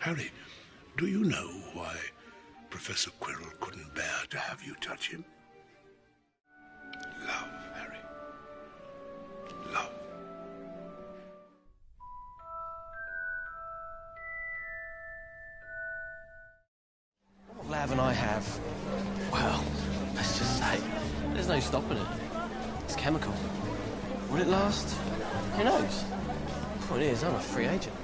Harry, do you know why Professor Quirrell couldn't bear to have you touch him? Love, Harry. Love. What Lav and I have, well, let's just say, there's no stopping it. It's chemical. Will it last? Who knows? Point is, I'm a free agent.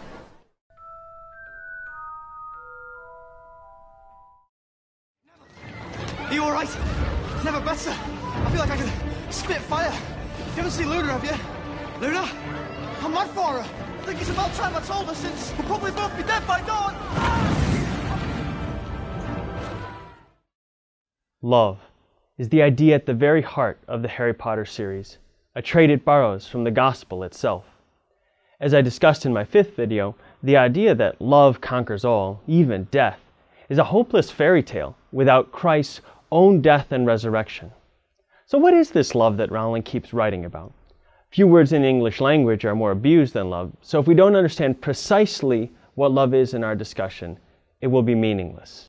Are you alright? Never better. I feel like I can spit fire. You haven't seen Luna, have you? Luna? I'm mad for her. I think it's about time I told her, since we'll probably both be dead by dawn. Love is the idea at the very heart of the Harry Potter series, a trait it borrows from the Gospel itself. As I discussed in my 5th video, the idea that love conquers all, even death, is a hopeless fairy tale without Christ's own death and resurrection. So what is this love that Rowling keeps writing about? Few words in the English language are more abused than love, so if we don't understand precisely what love is in our discussion, it will be meaningless.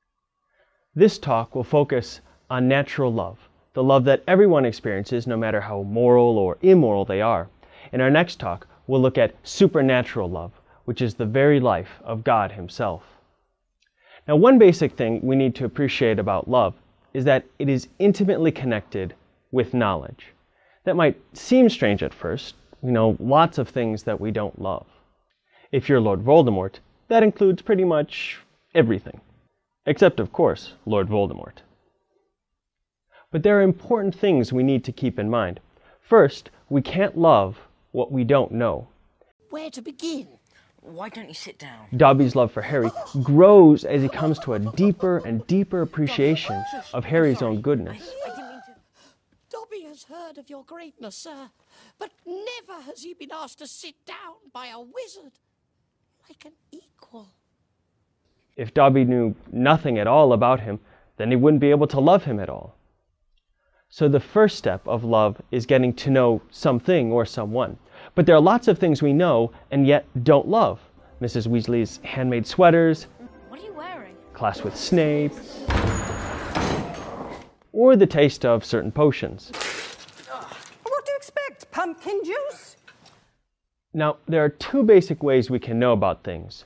This talk will focus on natural love, the love that everyone experiences no matter how moral or immoral they are. In our next talk, we'll look at supernatural love, which is the very life of God Himself. Now, one basic thing we need to appreciate about love is that it is intimately connected with knowledge. That might seem strange at first. We know lots of things that we don't love. If you're Lord Voldemort, that includes pretty much everything. Except, of course, Lord Voldemort. But there are important things we need to keep in mind. First, we can't love what we don't know. Where to begin? Why don't you sit down? Dobby's love for Harry grows as he comes to a deeper and deeper appreciation of Harry's own goodness. Dobby has heard of your greatness, sir, but never has he been asked to sit down by a wizard like an equal. If Dobby knew nothing at all about him, then he wouldn't be able to love him at all. So the first step of love is getting to know something or someone. But there are lots of things we know and yet don't love. Mrs. Weasley's handmade sweaters. What are you wearing? Class with Snape. Or the taste of certain potions. What do you expect? Pumpkin juice? Now, there are two basic ways we can know about things.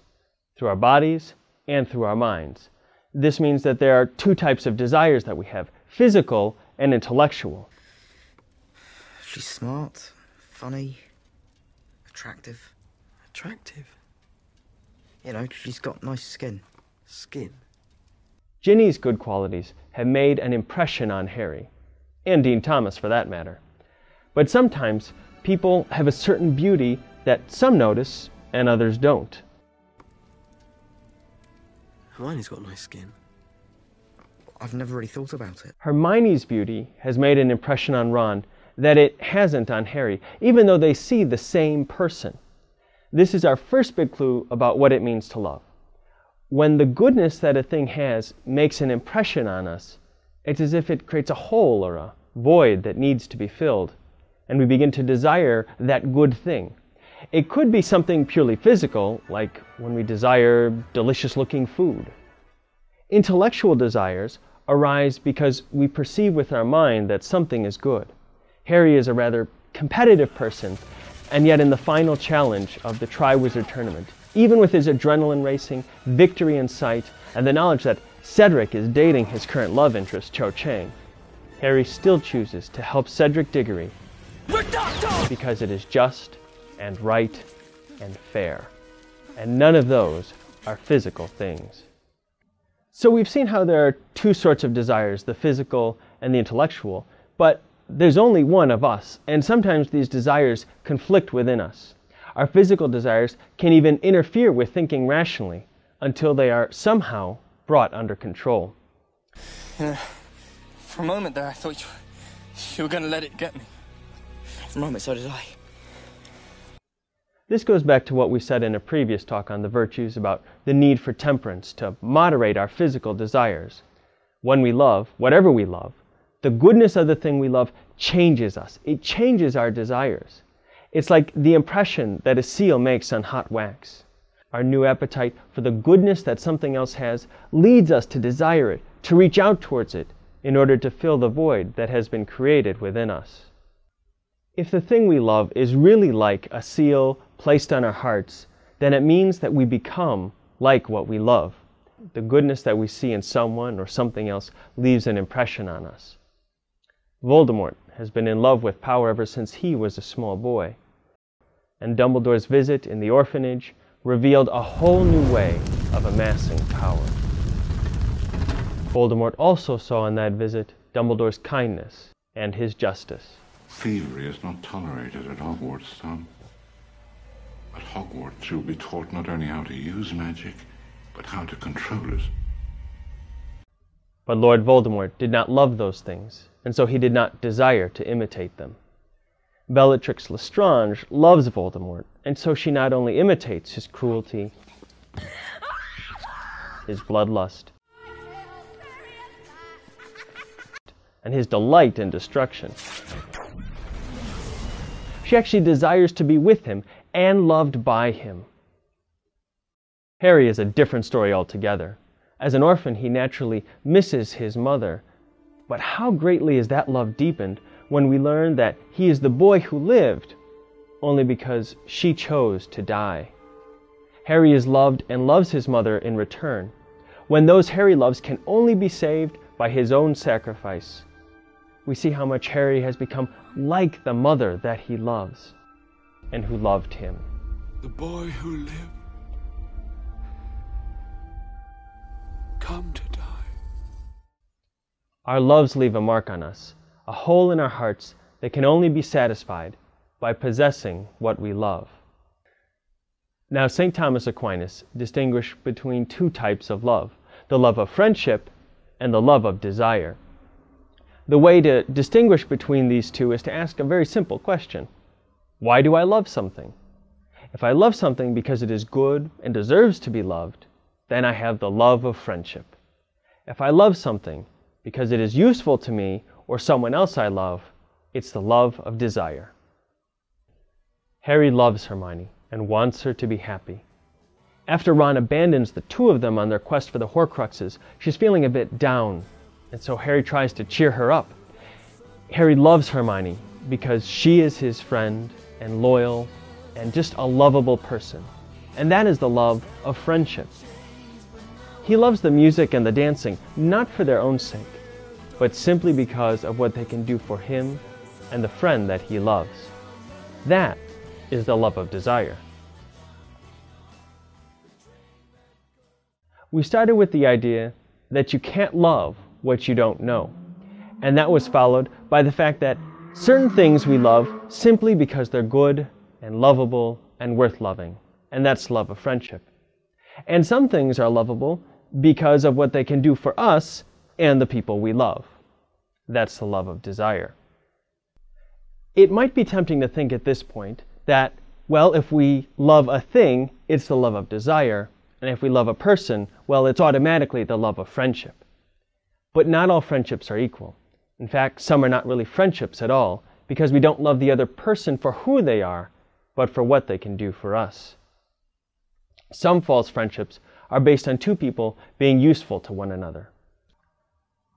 Through our bodies and through our minds. This means that there are two types of desires that we have. Physical and intellectual. She's smart, funny, attractive. Attractive? You know, she's got nice skin. Skin? Ginny's good qualities have made an impression on Harry, and Dean Thomas for that matter. But sometimes people have a certain beauty that some notice and others don't. Hermione's got nice skin. I've never really thought about it. Hermione's beauty has made an impression on Ron that it hasn't on Harry, even though they see the same person. This is our first big clue about what it means to love. When the goodness that a thing has makes an impression on us, it's as if it creates a hole or a void that needs to be filled, and we begin to desire that good thing. It could be something purely physical, like when we desire delicious-looking food. Intellectual desires arise because we perceive with our mind that something is good. Harry is a rather competitive person, and yet in the final challenge of the Triwizard Tournament, even with his adrenaline racing, victory in sight, and the knowledge that Cedric is dating his current love interest, Cho Chang, Harry still chooses to help Cedric Diggory because it is just and right and fair. And none of those are physical things. So we've seen how there are two sorts of desires, the physical and the intellectual, but there's only one of us, and sometimes these desires conflict within us. Our physical desires can even interfere with thinking rationally until they are somehow brought under control. You know, for a moment there I thought you were going to let it get me. For a moment, so did I. This goes back to what we said in a previous talk on the virtues about the need for temperance to moderate our physical desires. When we love, whatever we love, the goodness of the thing we love changes us. It changes our desires. It's like the impression that a seal makes on hot wax. Our new appetite for the goodness that something else has leads us to desire it, to reach out towards it, in order to fill the void that has been created within us. If the thing we love is really like a seal placed on our hearts, then it means that we become like what we love. The goodness that we see in someone or something else leaves an impression on us. Voldemort has been in love with power ever since he was a small boy. And Dumbledore's visit in the orphanage revealed a whole new way of amassing power. Voldemort also saw in that visit Dumbledore's kindness and his justice. Thievery is not tolerated at Hogwarts, Tom. At Hogwarts, you'll be taught not only how to use magic, but how to control it. But Lord Voldemort did not love those things, and so he did not desire to imitate them. Bellatrix Lestrange loves Voldemort, and so she not only imitates his cruelty, his bloodlust, and his delight in destruction. She actually desires to be with him and loved by him. Harry is a different story altogether. As an orphan, he naturally misses his mother. But how greatly is that love deepened when we learn that he is the boy who lived only because she chose to die. Harry is loved and loves his mother in return. When those Harry loves can only be saved by his own sacrifice, we see how much Harry has become like the mother that he loves and who loved him. The boy who lived, come to die. Our loves leave a mark on us, a hole in our hearts that can only be satisfied by possessing what we love. Now, St. Thomas Aquinas distinguished between two types of love, the love of friendship and the love of desire. The way to distinguish between these two is to ask a very simple question. Why do I love something? If I love something because it is good and deserves to be loved, then I have the love of friendship. If I love something because it is useful to me or someone else I love, it's the love of desire. Harry loves Hermione and wants her to be happy. After Ron abandons the two of them on their quest for the Horcruxes, she's feeling a bit down, and so Harry tries to cheer her up. Harry loves Hermione because she is his friend and loyal and just a lovable person, and that is the love of friendship. He loves the music and the dancing, not for their own sake, but simply because of what they can do for him and the friend that he loves. That is the love of desire. We started with the idea that you can't love what you don't know, and that was followed by the fact that certain things we love simply because they're good and lovable and worth loving, and that's love of friendship. And some things are lovable because of what they can do for us and the people we love. That's the love of desire. It might be tempting to think at this point that, well, if we love a thing, it's the love of desire, and if we love a person, well, it's automatically the love of friendship. But not all friendships are equal. In fact, some are not really friendships at all, because we don't love the other person for who they are, but for what they can do for us. Some false friendships are based on two people being useful to one another.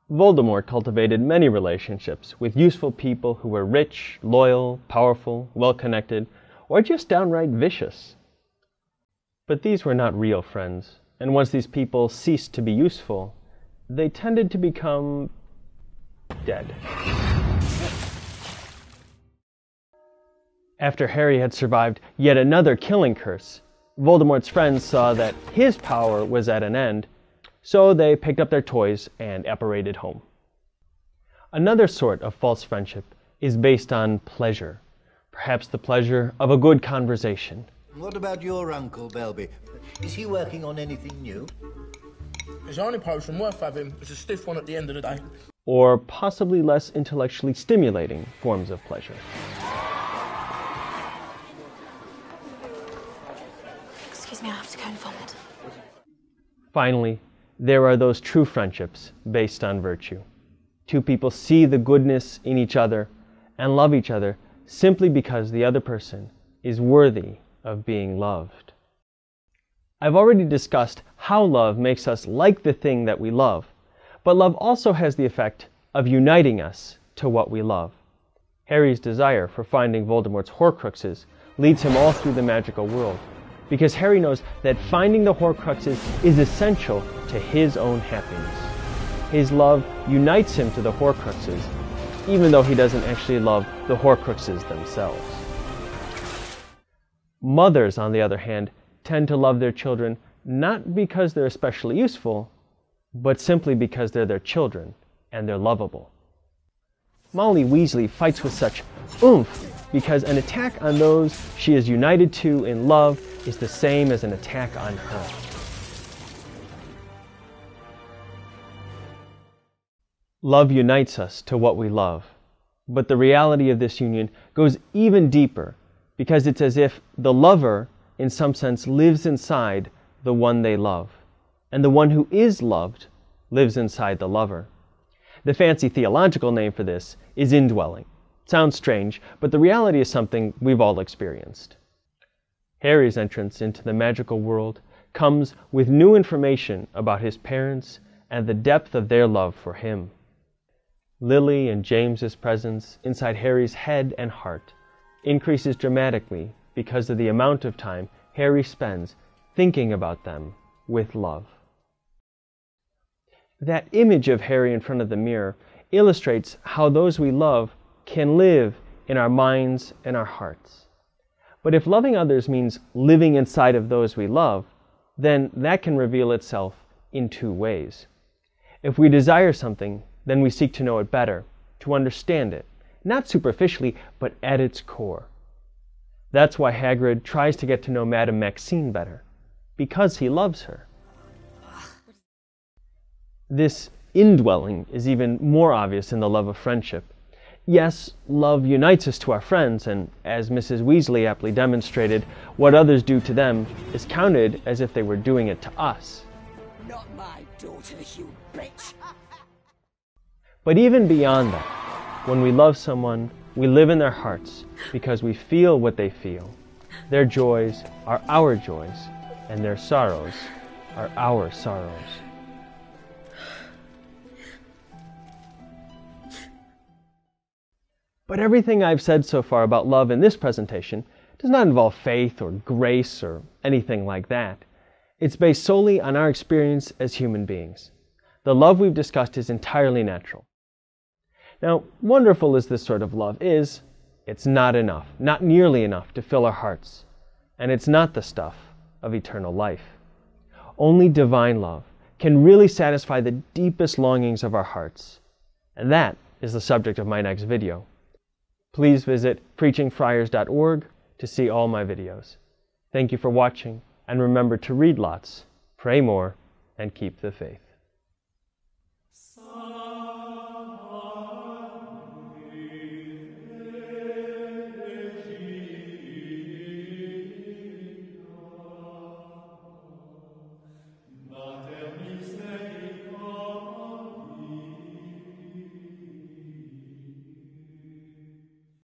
Voldemort cultivated many relationships with useful people who were rich, loyal, powerful, well-connected, or just downright vicious. But these were not real friends, and once these people ceased to be useful, they tended to become dead. After Harry had survived yet another killing curse, Voldemort's friends saw that his power was at an end, so they picked up their toys and apparated home. Another sort of false friendship is based on pleasure, perhaps the pleasure of a good conversation. What about your Uncle Belby? Is he working on anything new? His only potion worth having is a stiff one at the end of the day. Or possibly less intellectually stimulating forms of pleasure. Excuse me, I have to go and vomit. Finally, there are those true friendships based on virtue. Two people see the goodness in each other and love each other simply because the other person is worthy of being loved. I've already discussed how love makes us like the thing that we love, but love also has the effect of uniting us to what we love. Harry's desire for finding Voldemort's Horcruxes leads him all through the magical world, because Harry knows that finding the Horcruxes is essential to his own happiness. His love unites him to the Horcruxes, even though he doesn't actually love the Horcruxes themselves. Mothers, on the other hand, tend to love their children not because they're especially useful, but simply because they're their children and they're lovable. Molly Weasley fights with such oomph because an attack on those she is united to in love is the same as an attack on her. Love unites us to what we love, but the reality of this union goes even deeper because it's as if the lover, in some sense, lives inside the one they love, and the one who is loved lives inside the lover. The fancy theological name for this is indwelling. It sounds strange, but the reality is something we've all experienced. Harry's entrance into the magical world comes with new information about his parents and the depth of their love for him. Lily and James's presence inside Harry's head and heart increases dramatically because of the amount of time Harry spends thinking about them with love. That image of Harry in front of the mirror illustrates how those we love can live in our minds and our hearts. But if loving others means living inside of those we love, then that can reveal itself in two ways. If we desire something, then we seek to know it better, to understand it, not superficially, but at its core. That's why Hagrid tries to get to know Madame Maxime better, because he loves her. This indwelling is even more obvious in the love of friendship. Yes, love unites us to our friends, and as Mrs. Weasley aptly demonstrated, what others do to them is counted as if they were doing it to us. Not my daughter, you bitch. But even beyond that, when we love someone, we live in their hearts because we feel what they feel. Their joys are our joys, and their sorrows are our sorrows. But everything I've said so far about love in this presentation does not involve faith or grace or anything like that. It's based solely on our experience as human beings. The love we've discussed is entirely natural. Now, wonderful as this sort of love is, it's not enough, not nearly enough to fill our hearts. And it's not the stuff of eternal life. Only divine love can really satisfy the deepest longings of our hearts. And that is the subject of my next video. Please visit preachingfriars.org to see all my videos. Thank you for watching, and remember to read lots, pray more, and keep the faith.